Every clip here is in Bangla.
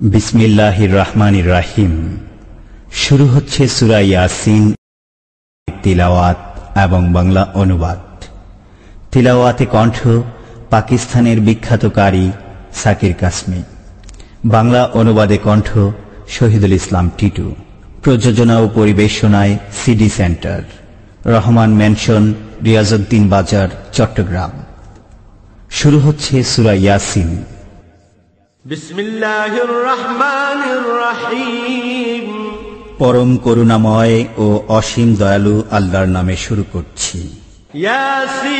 বিসমিল্লাহির রহমানির রহিম। শুরু হচ্ছে সূরা ইয়াসিন তিলাওয়াত এবং বাংলা অনুবাদ। তিলাওয়াতে কণ্ঠ পাকিস্তানের বিখ্যাত কারি সাকির কাসমি, বাংলা অনুবাদে কণ্ঠ শহীদুল ইসলাম টিটু, প্রযোজনা ও পরিবেশনায় CD centre, Rahman mansion, Riyazuddin Bazar, Chattogram. শুরু হচ্ছে সূরা ইয়াসিন। বিসমিল্লাহির রহমানির রহিম। পরম করুণাময় ও অসীম দয়ালু আল্লাহর নামে শুরু করছি। ইয়াসিন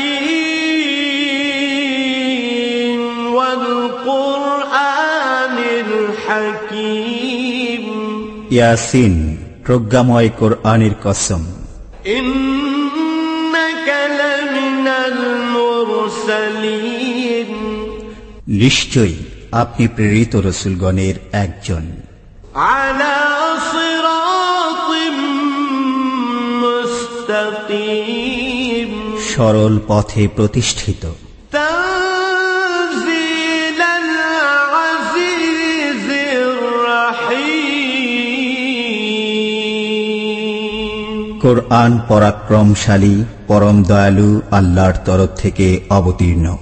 ওয়াল কুরআনিল হাকীম। ইয়াসিন, প্রজ্ঞাময় কোরআনের কসম। ইন্নাকা লামিনাল মুরসালিন। নিশ্চয়ই আপনি প্রেরিত রসুলগণের একজন। আলা সিরাতিম মুস্তাকিম। সরল পথে প্রতিষ্ঠিত। তানজিলাল আজিজির রাহিম। কোরআন পরাক্রমশালী, পরম দয়ালু আল্লাহর তরফ থেকে অবতীর্ণ।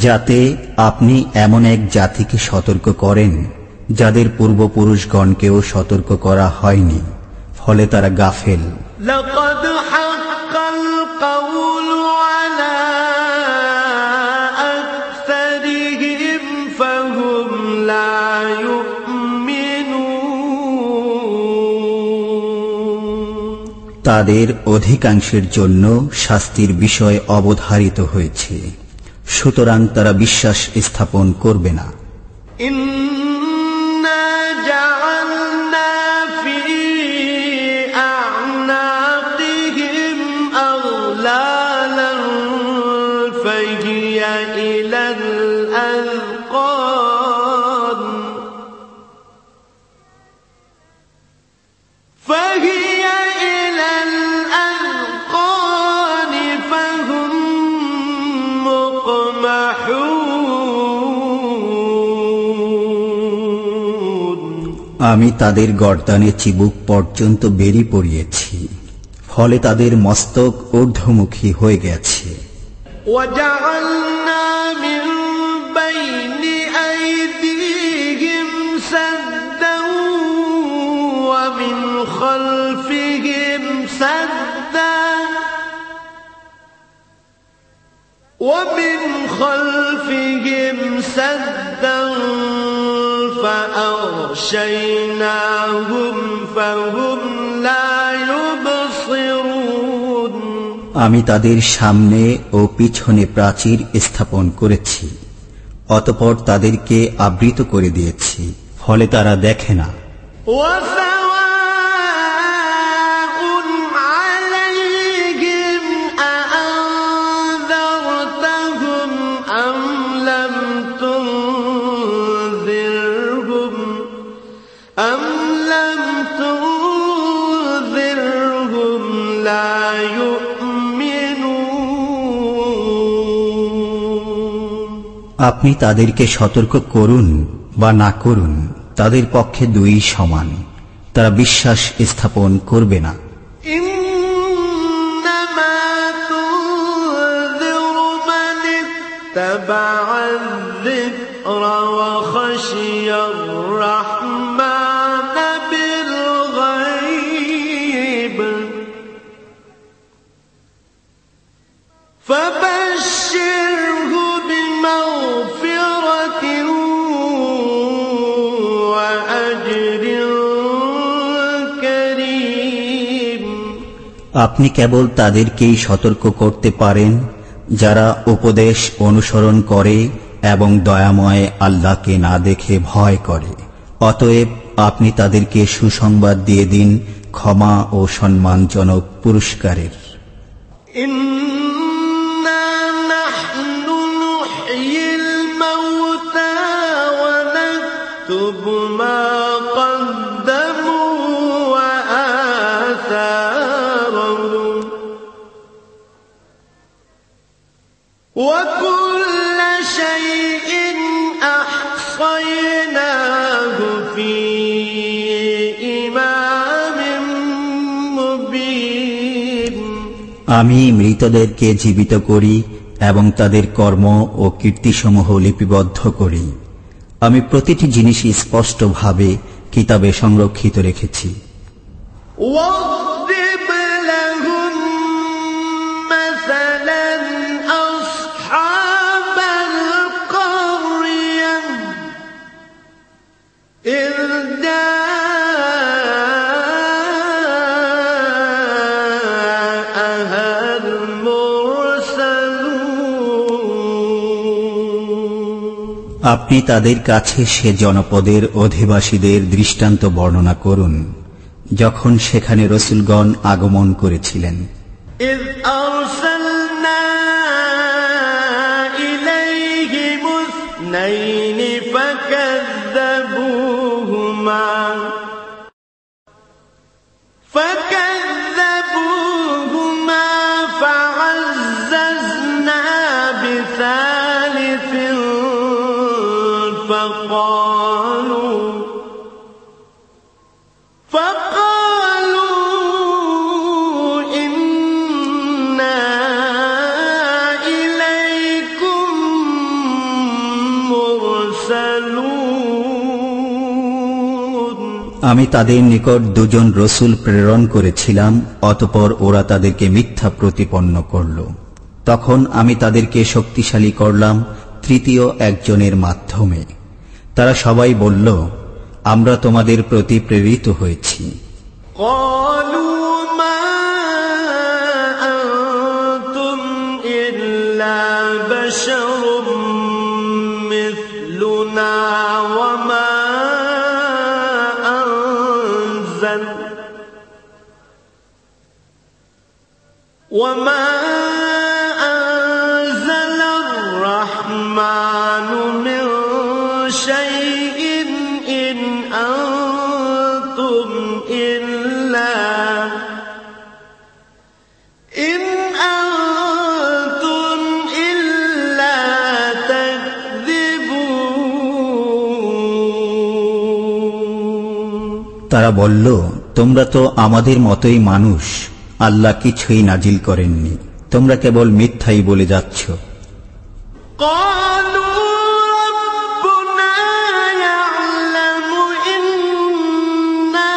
যাতে আপনি এমন এক জাতিকে সতর্ক করেন যাদের পূর্বপুরুষগণকেও সতর্ক করা হয়নি, ফলে তারা গাফেল। লাকাদ হাক্কাল কাওলু আলা আকসারিহিম ফাহুম লা ইউমিনুন। তাদের অধিকাংশের জন্য শাস্তির বিষয় অবধারিত হয়েছে, সুতরাং তারা বিশ্বাস স্থাপন করবে না। ইন্না জাআলনা ফি আ'নাকিহিম আগলালান ফাহিয়া ইলাল আযকান ফাহিয়া ইলাল আযকান ফাহুম আমি তাদের গর্দানে চিবুক পর্যন্ত বেরি পড়িয়েছি, ফলে তাদের মস্তক ঊর্ধ্বমুখী হয়ে গেছে। وَجَعَلْنَا مِنْ بَيْنِ أَيْدِيهِمْ سَدًّا وَمِنْ خَلْفِهِمْ سَدًّا فَأَغْشَيْنَاهُمْ فَهُمْ لَا يُبْصِرُونَ। আমি তাদের সামনে ও পিছনে প্রাচীর স্থাপন করেছি, অতঃপর তাদেরকে আবৃত করে দিয়েছি, ফলে তারা দেখে না। আপনি তাদেরকে সতর্ক করুন বা না করুন, তাদের পক্ষে দুই সমান, তারা বিশ্বাস স্থাপন করবে না। ইন্নামা তুনযিরু মান ইত্তাবা'আ যিকরা ওয়া খাশিয়ার রাহমানা বিল গায়ব ফাবাশশিরহু বিমাগফিরাতিন ওয়া আজরিন কারীম। আপনি কেবল তাদেরকেই সতর্ক করতে পারেন যারা উপদেশ অনুসরণ করে এবং দয়াময় আল্লাহকে না দেখে ভয় করে। অতএব আপনি তাদেরকে সুসংবাদ দিয়ে দিন ক্ষমা ও সম্মানজনক পুরস্কারের। ইন্না নাহনু নুহয়িল মাউতা ওয়া নাকতুবু نكتب ما قدموا وآثارهم وكل شيء أحصيناه في إمام مبين আমি মৃতদেরকে জীবিত করি এবং তাদের কর্ম ও কীর্তিসমূহ লিপিবদ্ধ করি। আমি প্রতিটি জিনিসই স্পষ্টভাবে কিতাবে সংরক্ষিত রেখেছি। واضرب لهم مثلا أصحاب القرية إذ جاءها المرسلون আপনি তাদের কাছে সে জনপদের অধিবাসীদের দৃষ্টান্ত বর্ণনা করুন যখন সেখানে রসূলগণ আগমন করেছিলেন। إذ أرسلنا إليهم اثنين فكذبوهما فعززنا بثالث فقالوا إنا إليكم مرسلون আমি তাদের নিকট দুজন রসূল প্রেরণ করেছিলাম, অতঃপর ওরা তাদেরকে মিথ্যা প্রতিপন্ন করল। তখন আমি তাদেরকে শক্তিশালী করলাম তৃতীয় একজনের মাধ্যমে। তারা সবাই বলল, আমরা তোমাদের প্রতি প্রেরিত হয়েছি। قالوا ما أنتم إلا بشر مثلنا وما أنزل الرحمن من شيء إن أنتم إلا تكذبون তারা বলল, তোমরা তো আমাদের মতোই মানুষ, আল্লাহ কিছুই নাজিল করেননি, তোমরা কেবল মিথ্যাই বলে যাচ্ছ। قالوا ربنا يعلم إنا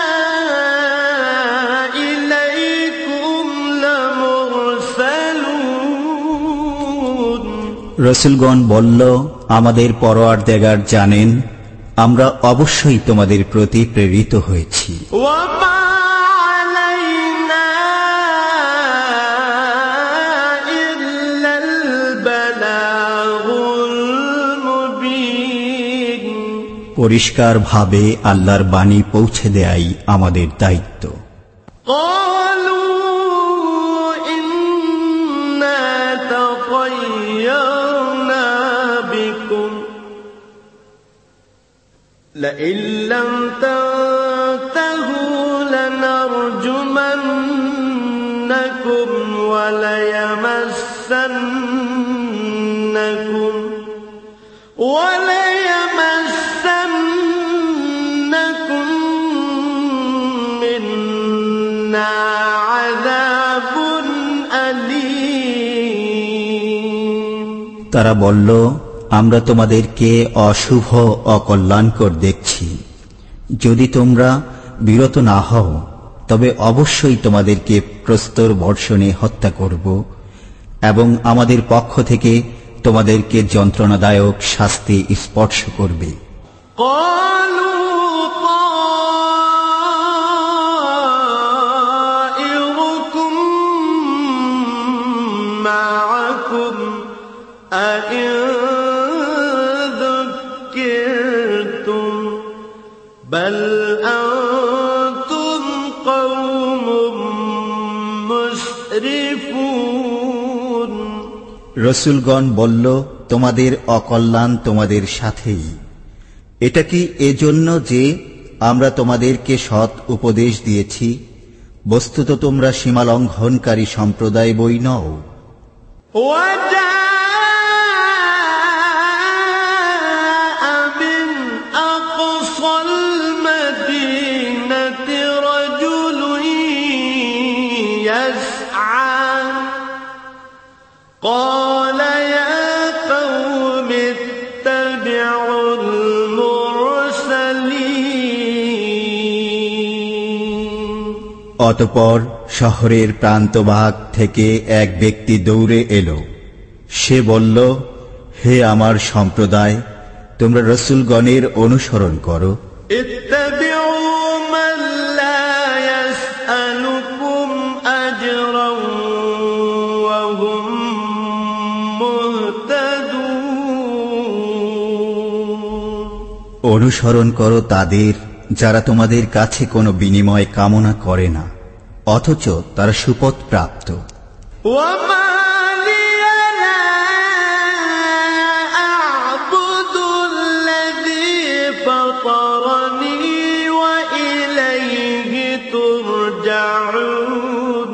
إليكم لمرسلون রসূলগণ বলল, আমাদের পরওয়ারদিগার জানেন আমরা অবশ্যই তোমাদের প্রতি প্রেরিত হয়েছি। وما علينا إلا البلاغ المبين পরিষ্কারভাবে আল্লাহর বাণী পৌঁছে দেয়াই আমাদের দায়িত্ব। قالوا إنا تطيرنا بكم لئن لم تنتهوا لنرجمنكم وليمسنكم منا عذاب أليم তারা বলল, আমরা তোমাদেরকে অশুভ অকল্যাণকর দেখছি। যদি তোমরা বিরত না হও তবে অবশ্যই তোমাদেরকে প্রস্তর বর্ষণে হত্যা করব এবং আমাদের পক্ষ থেকে তোমাদেরকে যন্ত্রণাদায়ক শাস্তি স্পর্শ করবে। طائركم معكم أئن ذكرتم بل أنتم قوم مسرفون রসূলগণ বলল, তোমাদের অকল্যাণ তোমাদের সাথেই, এটা কি এজন্য যে আমরা তোমাদেরকে সৎ উপদেশ দিয়েছি? বস্তুত তোমরা সীমালঙ্ঘনকারী সম্প্রদায় বই নও। قال يا قوم اتبعوا المرسلين অতঃপর শহরের প্রান্তভাগ থেকে এক ব্যক্তি দৌড়ে এলো। সে বলল, হে আমার সম্প্রদায়, তোমরা রাসূলগণের অনুসরণ করো। اتبعوا من لا يسألكم أجرا وهم مهتدون অনুসরণ করো তাদের যারা তোমাদের কাছে কোনো বিনিময় কামনা করে না, অথচ তারা সুপথ প্রাপ্ত। وما لي لا أعبد الذي فطرني وإليه ترجعون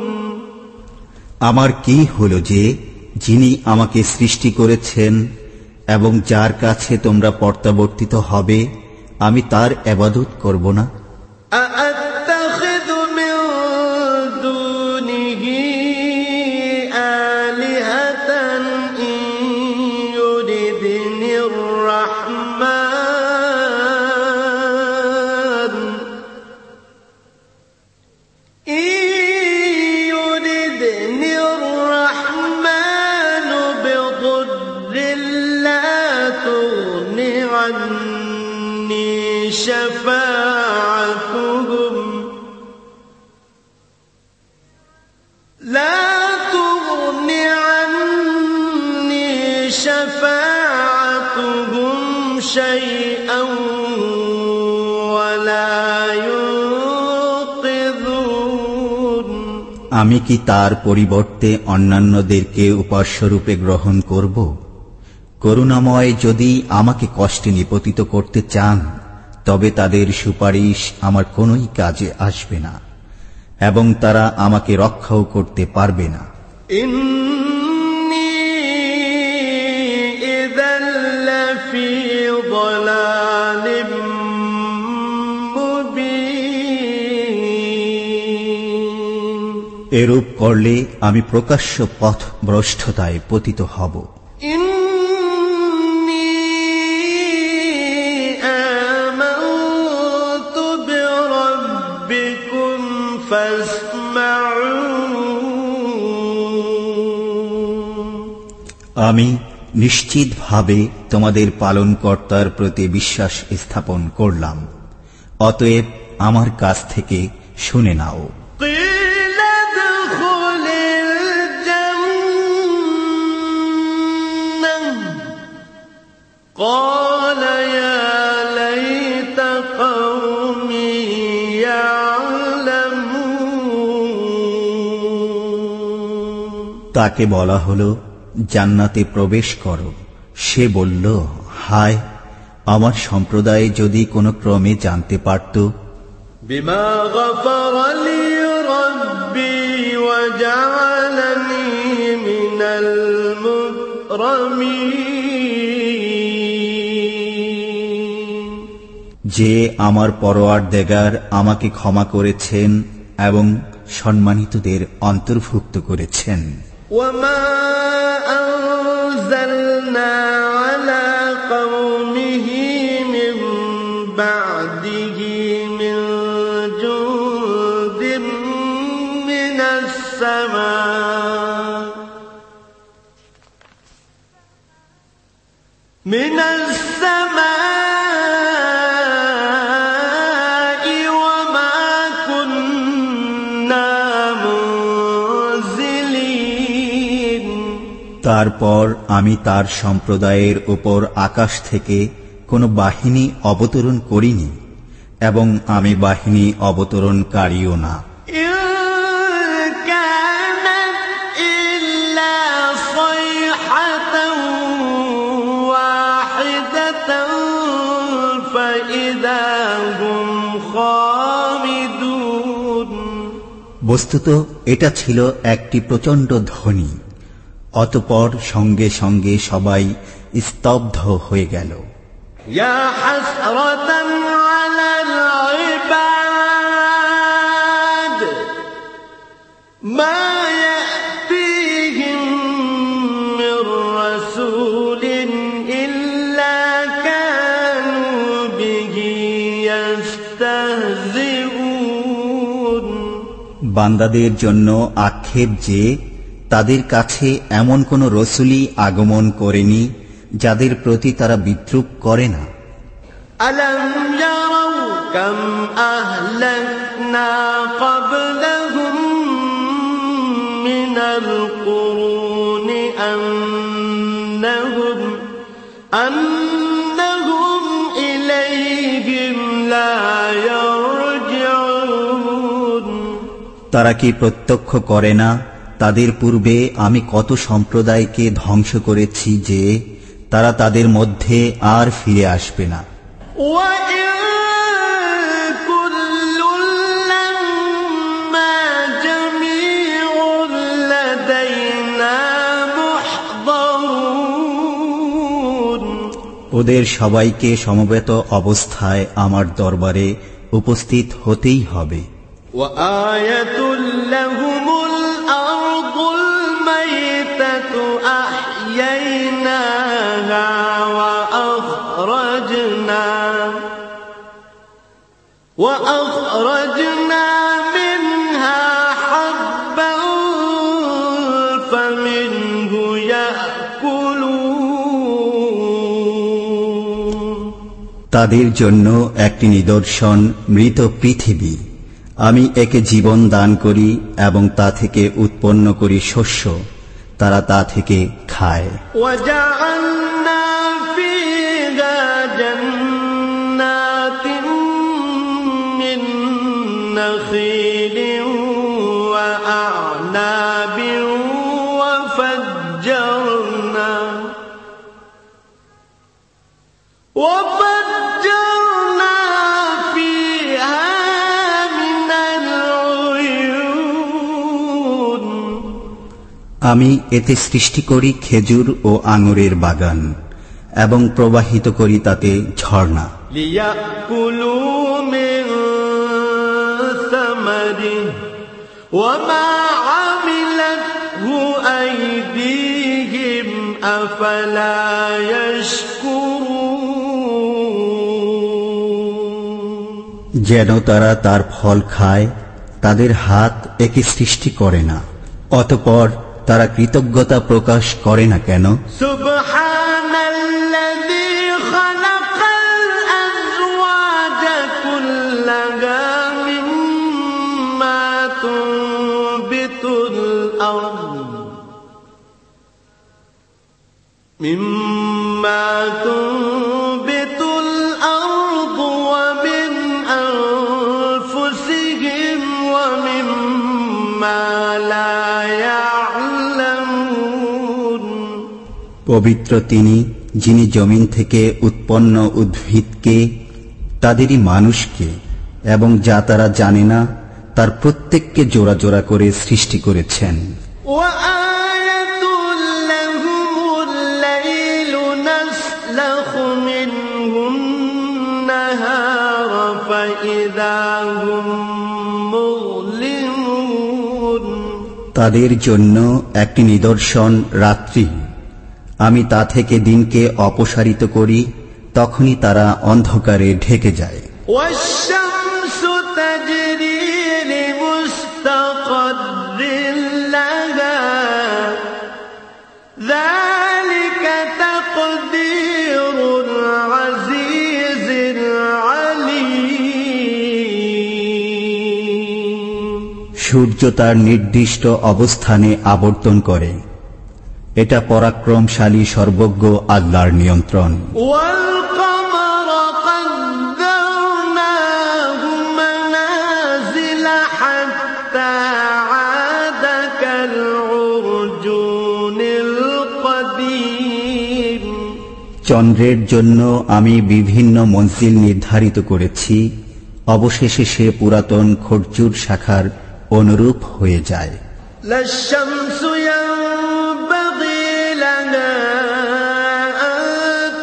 আমার কি হলো যে যিনি আমাকে সৃষ্টি করেছেন এবং যার কাছে তোমরা প্রত্যাবর্তিত হবে, আমি তার ইবাদত করব না? أأتخذ من دونه آلهة إن يردني الرحمن بضر لا تغن عني شفاعتهم شيئا ولا ينقذون আমি কি তার পরিবর্তে অন্যান্যদেরকে উপাস্যরূপে গ্রহণ করব? করুণাময় যদি আমাকে কষ্টে নিপতিত করতে চান, তবে তাদের সুপারিশ আমার কোনোই কাজে আসবে না এবং তারা আমাকে রক্ষাও করতে পারবে না। إني إذا لفي ضلال مبين এরূপ করলে আমি প্রকাশ্য পথ ভ্রষ্টতায় পতিত হব। آمنت بربكم فاسمعون আমি নিশ্চিতভাবে তোমাদের পালনকর্তার প্রতি বিশ্বাস স্থাপন করলাম, অতএব আমার কাছ থেকে শুনে নাও। قيل ادخل الجنة قال يا ليت قومي يعلمون তাকে বলা হলো, জান্নাতে প্রবেশ করো। সে বলল, হায়, আমার সম্প্রদায় যদি কোনো ক্রমে জানতে পারত। بما غفر لي ربي وجعلني من المكرمين যে আমার পরওয়ারদিগার আমাকে ক্ষমা করেছেন এবং সম্মানিতদের অন্তর্ভুক্ত করেছেন। وما أنزلنا على قومه من بعده من جند من السماء وما كنا منزلين তারপর আমি তার সম্প্রদায়ের উপর আকাশ থেকে কোনো বাহিনী অবতরণ করিনি এবং আমি বাহিনী অবতরণকারীও না। إن كانت إلا صيحة واحدة هم خامدون বস্তুত এটা ছিল একটি প্রচণ্ড ধ্বনি। অতঃপর সঙ্গে সঙ্গে সবাই স্তব্ধ হয়ে গেল। يا حسرة على العباد ما يأتيهم من رسول إلا كانوا به يستهزئون বান্দাদের জন্য আক্ষেপ যে তাদের কাছে এমন কোন রসূলই আগমন করেনি যাদের প্রতি তারা বিদ্রূপ করে না। ألم يروا كم أهلكنا قبلهم من القرون أنهم إليهم لا يرجعون তারা কি প্রত্যক্ষ করে না তাদের পূর্বে আমি কত সম্প্রদায়কে ধ্বংস করেছি যে তারা তাদের মধ্যে আর ফিরে আসবে না। وإن كل لما جميع لدينا محضرون ওদের সবাইকে সমবেত অবস্থায় আমার দরবারে উপস্থিত হতেই হবে। وآية لهم الأرض الميتة أحييناها وأخرجنا منها حبا فمنه يأكلون তাদের জন্য একটি নিদর্শন মৃত পৃথিবী। আমি একে জীবন দান করি এবং তা থেকে উৎপন্ন করি শস্য, তারা তা থেকে খায়। وجعلنا فيها جنات من نخيل وأعناب وفجرنا فيها من العيون আমি এতে সৃষ্টি করি খেজুর ও আঙুরের বাগান এবং প্রবাহিত করি তাতে ঝর্ণা। ليأكلوا من ثمره وما عملته أيديهم أفلا يشكرون যেন তারা তার ফল খায়, তাদের হাত একে সৃষ্টি করে না, অতঃপর তারা কৃতজ্ঞতা প্রকাশ করে না কেন? سبحان الذي خلق الأزواج كلها مما تنبت الأرض ومن أنفسهم ومما لا يعلمون পবিত্র তিনি, যিনি জমিন থেকে উৎপন্ন উদ্ভিদকে, তাদেরই মানুষকে এবং যা তারা জানে না তার প্রত্যেককে জোড়া জোড়া করে সৃষ্টি করেছেন। وآية لهم الليل نسلخ منه النهار فإذا هم مظلمون তাদের জন্য একটি নিদর্শন রাত্রি, আমি তা থেকে দিনকে অপসারিত করি, তখনই তারা অন্ধকারে ঢেকে যায়। والشمس تجري لمستقر لها ذلك تقدير العزيز العليم সূর্য তার নির্দিষ্ট অবস্থানে আবর্তন করে, এটা পরাক্রমশালী সর্বজ্ঞ আল্লাহর নিয়ন্ত্রণ। والقمر قدرناه منازل حتى عاد كالعرجون القديم চন্দ্রের জন্য আমি বিভিন্ন মঞ্জিল নির্ধারিত করেছি, অবশেষে সে পুরাতন খরজুর শাখার অনুরূপ হয়ে যায়। لا الشمس ينبغي لها أن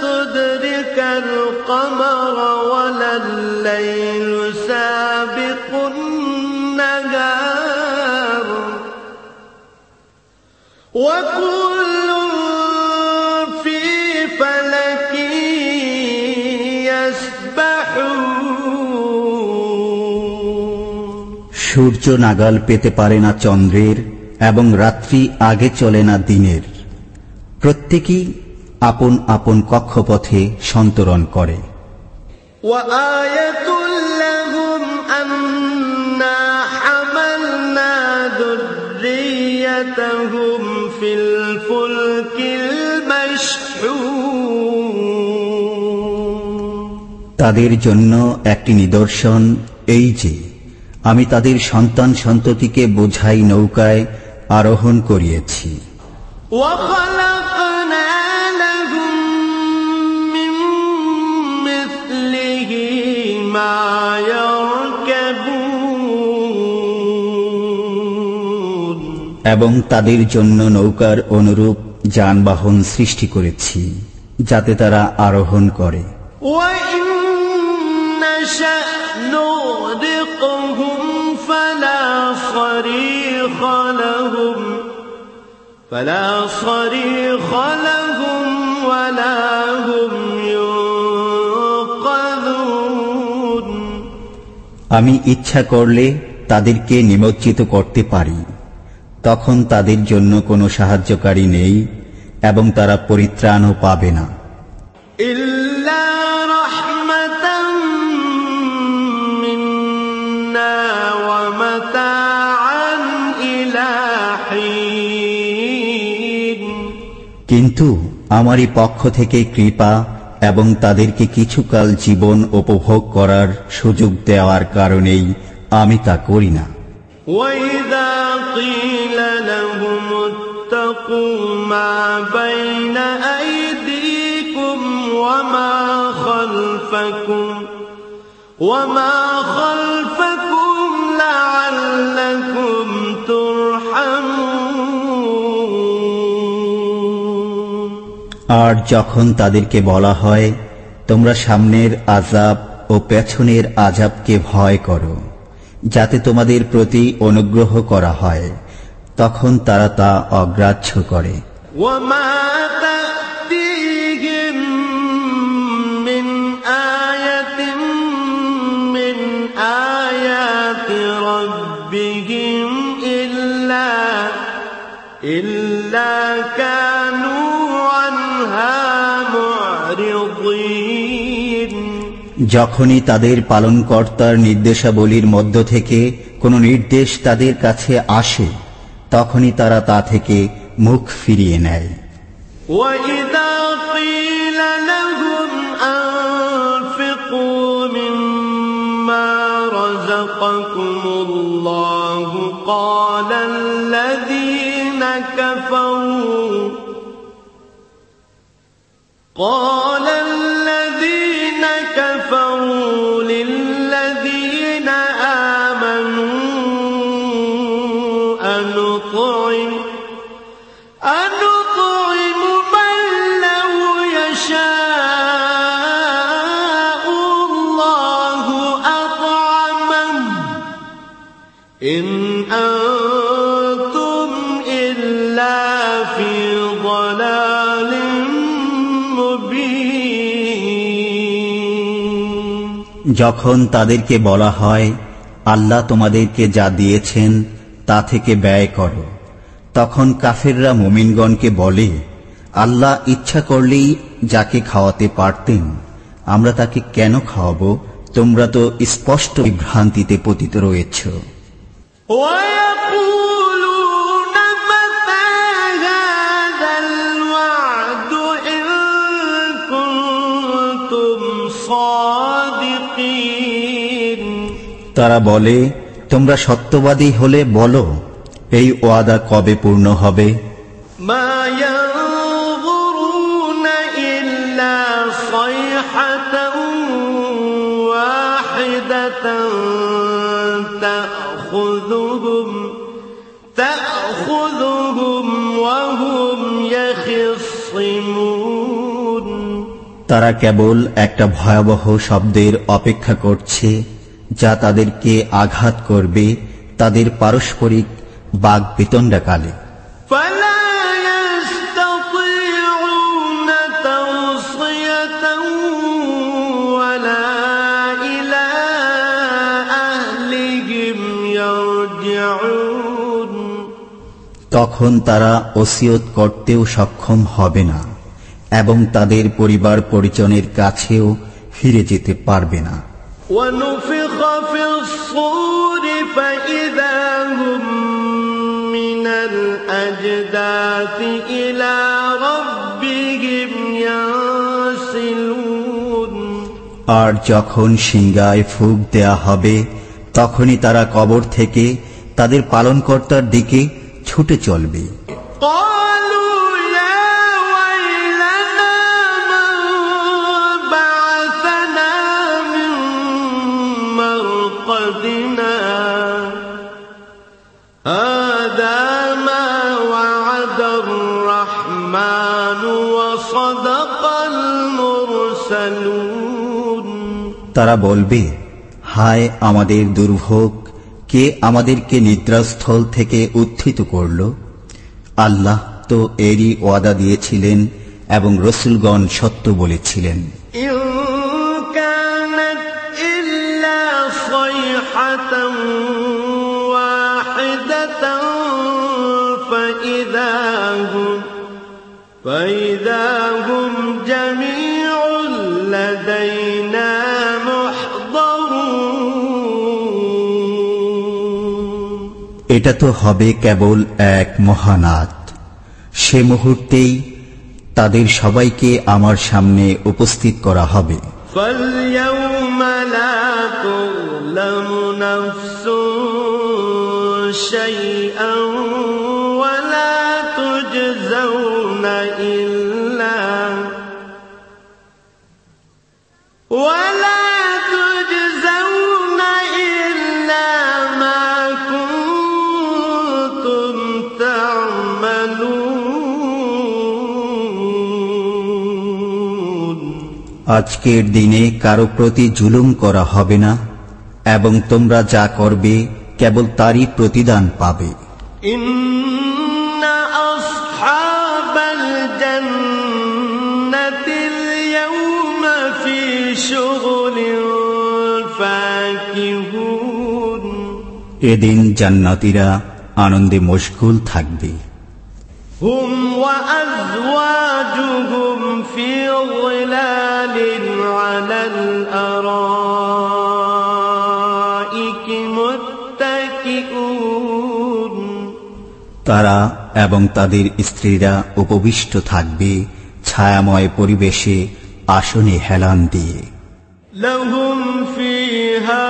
تدرك القمر ولا الليل سابق النهار وكل في فلك يسبحون সূর্য নাগাল পেতে পারে না চন্দ্রের, এবং রাত্রি আগে চলে না দিনের। প্রত্যেকেই আপন আপন কক্ষপথে সন্তরণ করে। وآية لهم أنا حملنا ذريتهم في الفلك المشحون তাদের জন্য একটি নিদর্শন এই যে আমি তাদের সন্তান সন্ততিকে বোঝাই নৌকায় আরোহণ করিয়েছি। وخلقنا لهم من مثله ما يركبون এবং তাদের জন্য নৌকার অনুরূপ যানবাহন সৃষ্টি করেছি যাতে তারা আরোহণ করে। وإن نشأ نغرقهم فلا صريخ لهم ولا هم ينقذون আমি ইচ্ছা করলে তাদেরকে নিমজ্জিত করতে পারি, তখন তাদের জন্য কোনো সাহায্যকারী নেই এবং তারা পরিত্রাণও পাবে না। إلا رحمة منا ومتاعا إلى حين কিন্তু আমারই পক্ষ থেকে কৃপা এবং তাদেরকে কিছুকাল জীবন উপভোগ করার সুযোগ দেওয়ার কারণেই আমি তা করি না। وإذا قيل لهم اتقوا ما بين أيديكم وما خلفكم لعلكم ترحمون আর যখন তাদেরকে বলা হয় তোমরা সামনের আযাব ও পেছনের আযাবকে ভয় করো যাতে তোমাদের প্রতি অনুগ্রহ করা হয়, তখন তারা তা অগ্রাহ্য করে। وما تأتيهم من آية من آيات ربهم إلا كانوا عنها معرضين যখনই তাদের পালনকর্তার নির্দেশাবলীর মধ্য থেকে কোনো নির্দেশ তাদের কাছে আসে, তখনই তারা তা থেকে মুখ ফিরিয়ে নেয়। وَإِذَا قِيلَ لَهُمْ أَنفِقُوا مِمَّا رَزَقَكُمُ اللَّهُ قَالَ الَّذِينَ كَفَرُوا لِلَّذِينَ آمَنُوا أَنُطْعِمُ مَن لَّوْ يَشَاءُ اللَّهُ أَطْعَمَهُ إِنْ أَنتُمْ إِلَّا فِي ضَلَالٍ مُبِينٍ যখন তাদেরকে বলা হয় আল্লাহ তোমাদেরকে যা দিয়েছেন তা থেকে ব্যয় করো, তখন কাফেররা মুমিনগণকে বলে আল্লাহ ইচ্ছা করলেই যাকে খাওয়াতে পারতেন, আমরা তাকে কেন খাওয়াবো? তোমরা তো স্পষ্ট বিভ্রান্তিতে পতিত রয়েছ। وَيَقُولُونَ مَتَى هَذَا الْوَعْدُ إِن كُنتُمْ صَادِقِينَ তারা বলে তোমরা সত্যবাদী হলে বলো এই ওয়াদা কবে পূর্ণ হবে? مَا يَنظُرُونَ إِلَّا واحدة تأخذهم وهم يخصمون তারা কেবল একটা ভয়াবহ শব্দের অপেক্ষা করছে যা তাদেরকে আঘাত করবে তাদের পারস্পরিক বাগবিতণ্ডাকালে। فلا يستطيعون توصية ولا إلى أهلهم يرجعون তখন তারা ওসিয়ত করতেও সক্ষম হবে না এবং তাদের পরিবার পরিজনের কাছেও ফিরে যেতে পারবে না। ونفخ في الصور فإذا هم من الأجداث إلى ربهم ينسلون আর যখন সিংহায় ফুঁক দেয়া হবে তখনই তারা কবর থেকে তাদের পালনকর্তার দিকে ছুটে চলবে। قالوا يا ويلنا من بعثنا من مرقدنا هذا ما وعد الرحمن وصدق المرسلون তারা বলবে, হায় আমাদের দুর্ভোগ, কে আমাদেরকে নিদ্রাস্থল থেকে উত্থিত করল? আল্লাহ তো এরই ওয়াদা দিয়েছিলেন এবং রসুলগণ সত্য বলেছিলেন। إن كانت إلا صيحة واحدة فإذا هم جميع لدينا محضرون এটা তো হবে কেবল এক মহানাদ। সে মুহূর্তেই তাদের সবাইকে আমার সামনে উপস্থিত করা হবে। فاليوم لا تظلم نفس شيئا ولا تجزون إلا ما كنتم تعملون আজকের দিনে কারো প্রতি জুলুম করা হবে না এবং তোমরা যা করবে কেবল তারই প্রতিদান পাবে। إن أصحاب الجنة اليوم في شغل فاكهون এদিন জান্নাতীরা আনন্দে মশগুল থাকবে। هم وأزواجهم في ظلال على الأرائك متكئون তারা এবং তাদের স্ত্রীরা উপবিষ্ট থাকবে ছায়াময় পরিবেশে আসনে হেলান দিয়ে। لهم فيها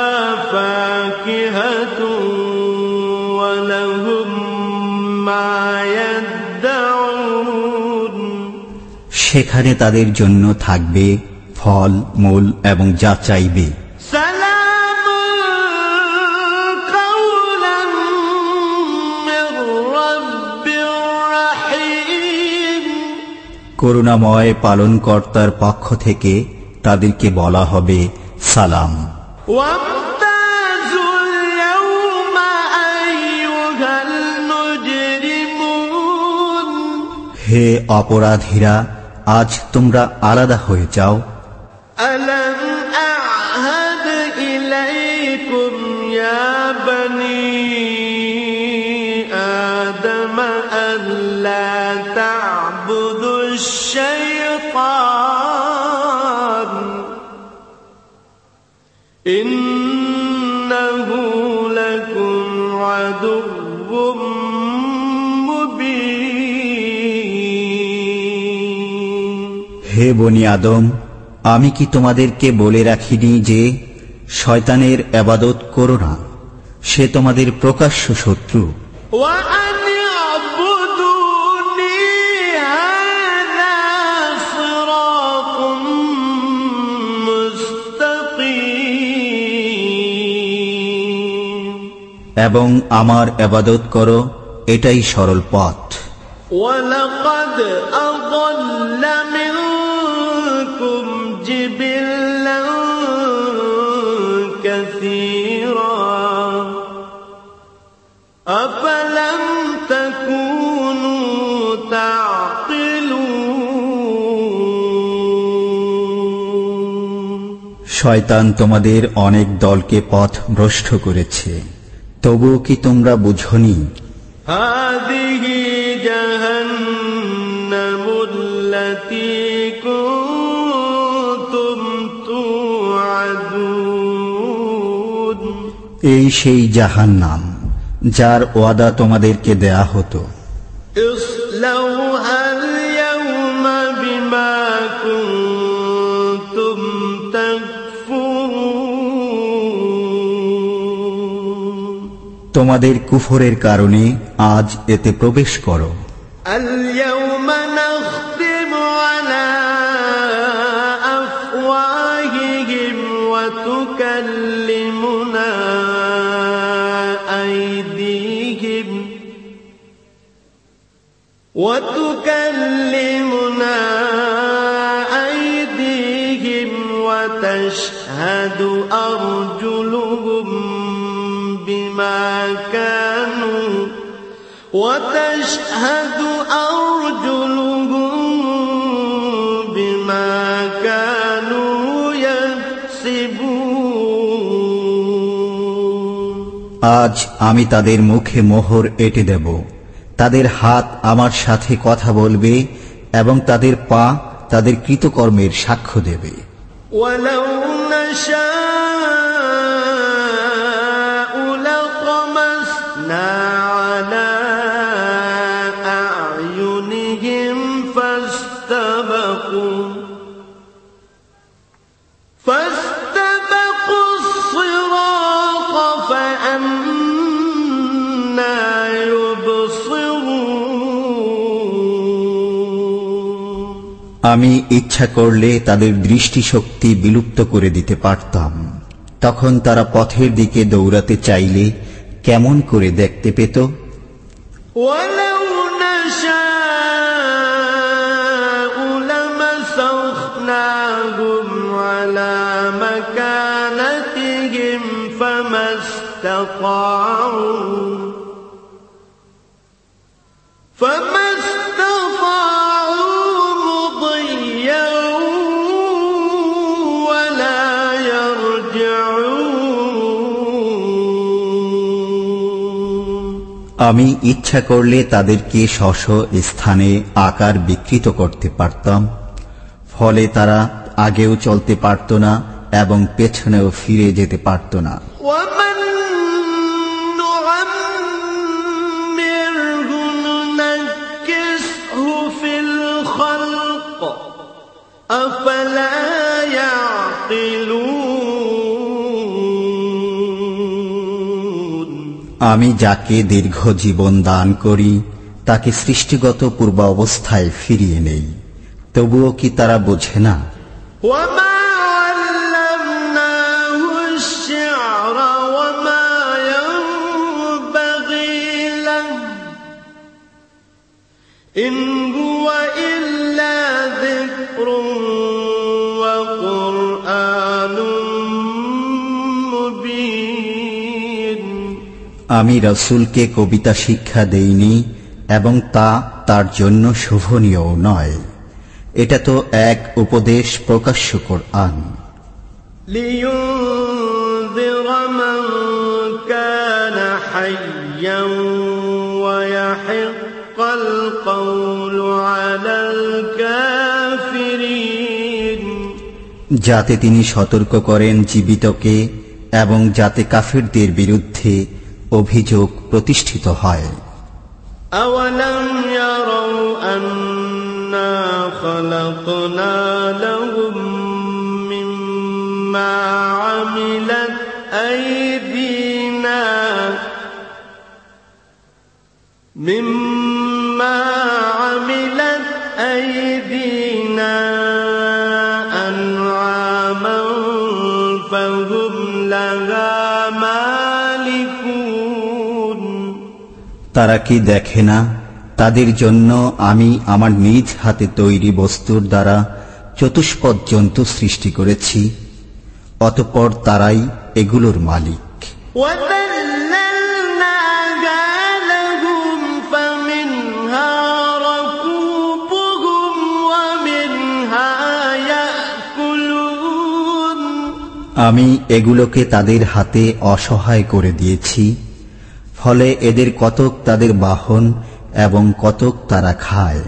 فاكهة ولهم ما يدعون সেখানে তাদের জন্য থাকবে ফল মূল এবং যা চাইবে। سلام قولا من رب رحيم করুণাময় পালনকর্তার পক্ষ থেকে তাদেরকে বলা হবে সালাম। وامتازوا اليوم أيها المجرمون হে অপরাধীরা, আজ তোমরা আলাদা হয়ে যাও। ألم أعهد إليكم يا بني آدم ألا تعبدوا الشيطان إنه لكم عدو مبين হে বনি আদম, আমি কি তোমাদেরকে বলে রাখিনি যে শয়তানের ইবাদত করো না? সে তোমাদের প্রকাশ্য শত্রু। وأن اعبدوني هذا صراط مستقيم এবং আমার ইবাদত করো, এটাই সরল পথ। ولقد أضل منكم جبلا كثيرا أفلم تكونوا تعقلون শয়তান তোমাদের অনেক দলকে পথ ভ্রষ্ট করেছে, তবুও কি তোমরা বুঝনি? هذه جهنم التي كنتم توعدون এই সেই জাহান্নাম যার ওয়াদা তোমাদেরকে দেয়া হতো। اصلوها اليوم بما كنتم تكفرون তোমাদের কুফরের কারণে আজ এতে প্রবেশ করো। اليوم نختم على أفواههم وتكلمنا أيديهم وتشهد أرجلهم بما كانوا يكسبون আজ আমি তাদের মুখে মোহর এঁটে দেব, তাদের হাত আমার সাথে কথা বলবে এবং তাদের পা তাদের কৃতকর্মের সাক্ষ্য দেবে। ولو نشاء لطمسنا على أعينهم فاستبقوا الصراط فأنى يبصرون আমি ইচ্ছা করলে তাদের দৃষ্টিশক্তি বিলুপ্ত করে দিতে পারতাম, তখন তারা পথের দিকে দৌড়াতে চাইলে কেমন করে দেখতে পেত? ولو نشاء لمسخناهم على مكانتهم فما استطاعوا مضيا ولا يرجعون আমি ইচ্ছা করলে তাদেরকে স্ব স্থানে আকার বিকৃত করতে পারতাম, ফলে তারা আগেও চলতে পারত না এবং পেছনেও ফিরে যেতে পারত না। ومن نعمره ننكسه في الخلق أفلا يعقلون আমি যাকে দীর্ঘ জীবন দান করি তাকে সৃষ্টিগত পূর্বাবস্থায় ফিরিয়ে নেই, তবুও কি তারা বোঝে না? وما علمناه الشعر وما ينبغي له إن هو إلا ذكر وقرآن مبين আমি রাসূলকে কবিতা শিক্ষা দেইনি এবং তা তার জন্য শোভনীয় নয়, এটা তো এক উপদেশ প্রকাশ্য কোরআন। لينذر من كان حيا ويحق القول على الكافرين যাতে তিনি সতর্ক করেন জীবিতকে এবং যাতে কাফিরদের বিরুদ্ধে অভিযোগ প্রতিষ্ঠিত হয়। أولم يروا أنا خلقنا لهم مما عملت أيدينا أنعاما فهم لها مالكون তারা কি দেখে না তাদের জন্য আমি আমার নিজ হাতে তৈরি বস্তুর দ্বারা চতুষ্পদ জন্তু সৃষ্টি করেছি, অতঃপর তারাই এগুলোর মালিক। আমি এগুলোকে তাদের হাতে অসহায় করে দিয়েছি, ফলে এদের কতক তাদের বাহন এবং কতক তারা খায়।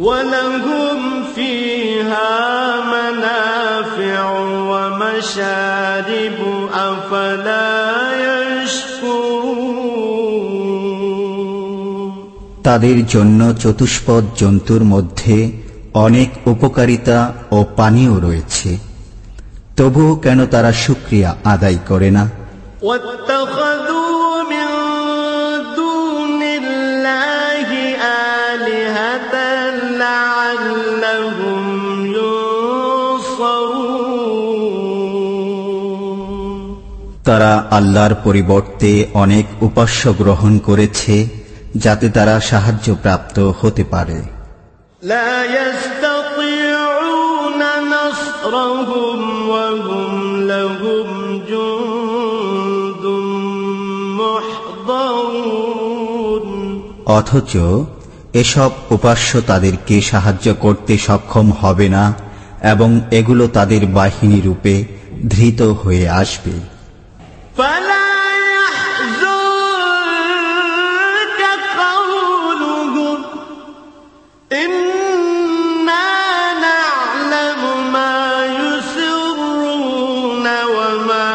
وَلَهُمْ فِيهَا مَنَافِعُ وَمَشَارِبُ أَفَلَا يَشْكُرُونَ তাদের জন্য চতুষ্পদ জন্তুর মধ্যে অনেক উপকারিতা ও পানীয় রয়েছে, তবুও কেন তারা শুকরিয়া আদায় করে না? وَاتَّخَذُوا مِن دُونِ اللَّهِ آلِهَةً لَعَلَّهُمْ يُنصَرُونَ তারা আল্লাহর পরিবর্তে অনেক উপাস্য গ্রহণ করেছে যাতে তারা সাহায্যপ্রাপ্ত হতে পারে। لا يستطيعون نصرهم وهم لهم جند محضرون অথচ এসব উপাস্য তাদেরকে সাহায্য করতে সক্ষম হবে না এবং এগুলো তাদের বাহিনী রূপে ধৃত হয়ে আসবে। فلا يحزنك قولهم إنا نعلم ما يسرون وما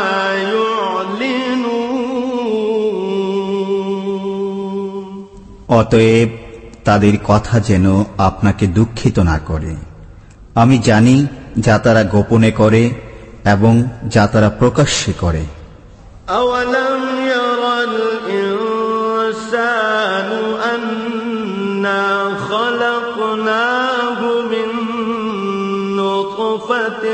يعلنون অতএব তাদের কথা যেন আপনাকে দুঃখিত না করে। আমি জানি যা তারা গোপনে করে এবং যা তারা প্রকাশ্যে করে। أولم ير الإنسان أنا خلقناه من نطفة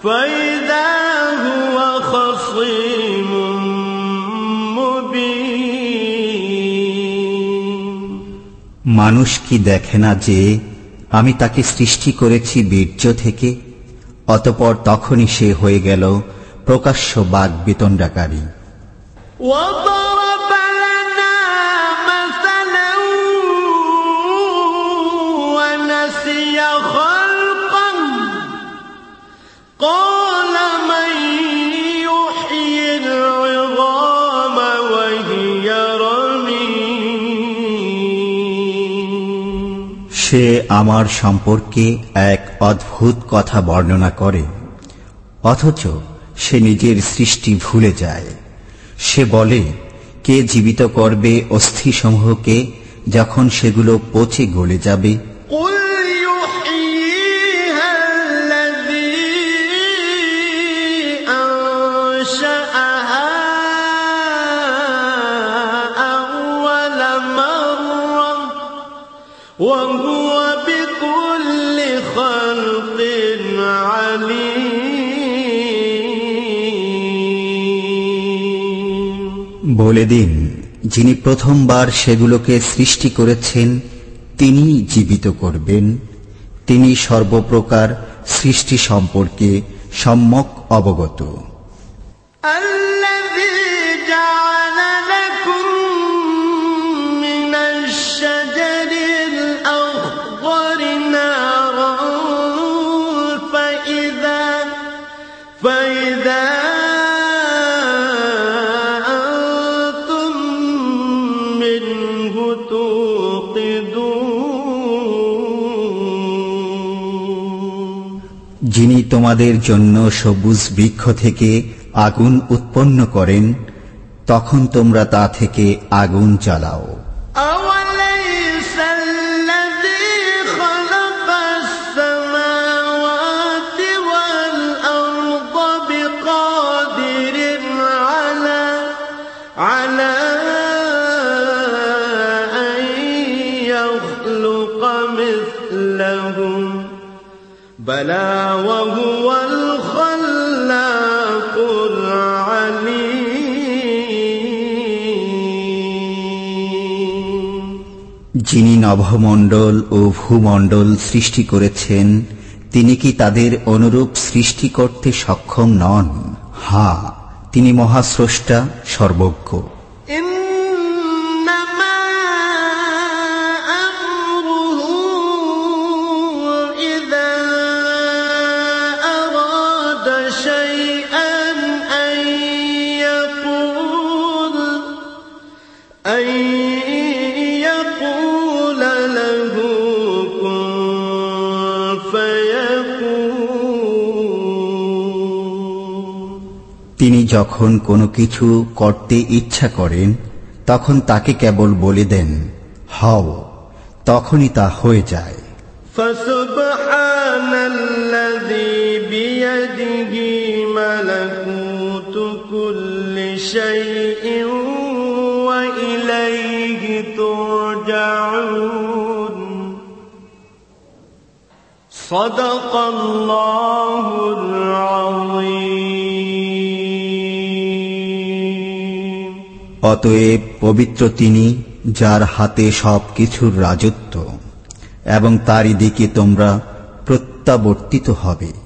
فإذا هو خصيم مبين মানুষ কি দেখে না যে আমি তাকে সৃষ্টি করেছি বীর্য থেকে, অতঃপর তখনই সে হয়ে গেল প্রকাশ্য বাগ বিতণ্ডাকারী। وضرب لنا مثلا ونسي خلقا قال من يحيي العظام وهي رميم সে আমার সম্পর্কে এক অদ্ভুত কথা বর্ণনা করে, অথচ সে নিজের সৃষ্টি ভুলে যায়। সে বলে, কে জীবিত করবে অস্থিসমূহকে যখন সেগুলো পচে গলে যাবে? قل يحييها الذي أنشأها أول مرة وهو بكل خلق عليم বলে দিন, যিনি প্রথমবার সেগুলোকে সৃষ্টি করেছেন তিনি জীবিত করবেন, তিনি সর্বপ্রকার সৃষ্টি সম্পর্কে সম্যক অবগত। الذي جعل لكم من الشجر الأخضر نارا فإذا أنتم منه توقدون যিনি তোমাদের জন্য সবুজ বৃক্ষ থেকে আগুন উৎপন্ন করেন, তখন তোমরা তা থেকে আগুন জ্বালাও। أوليس الذي خلق السماوات والأرض بقادر على أن يخلق مثلهم بلى وهو الخلاق العليم যিনি নভমণ্ডল ও ভূমণ্ডল সৃষ্টি করেছেন, তিনি কি তাদের অনুরূপ সৃষ্টি করতে সক্ষম নন? হ্যাঁ, তিনি মহাস্রষ্টা, সর্বজ্ঞ। إنما أمره إذا أراد شيئا أن يقول له كن فيكون। তিনি যখন কোনো কিছু করতে ইচ্ছা করেন তখন তাকে কেবল বলে দেন, হও, তখনই তা হয়ে যায়। فسبحان الذي بيده ملكوت كل شيء وإليه ترجعون। صدق الله العظيم। অতএব পবিত্র তিনি, যার হাতে সবকিছুর রাজত্ব, এবং তারই দিকে তোমরা প্রত্যাবর্তিত হবে।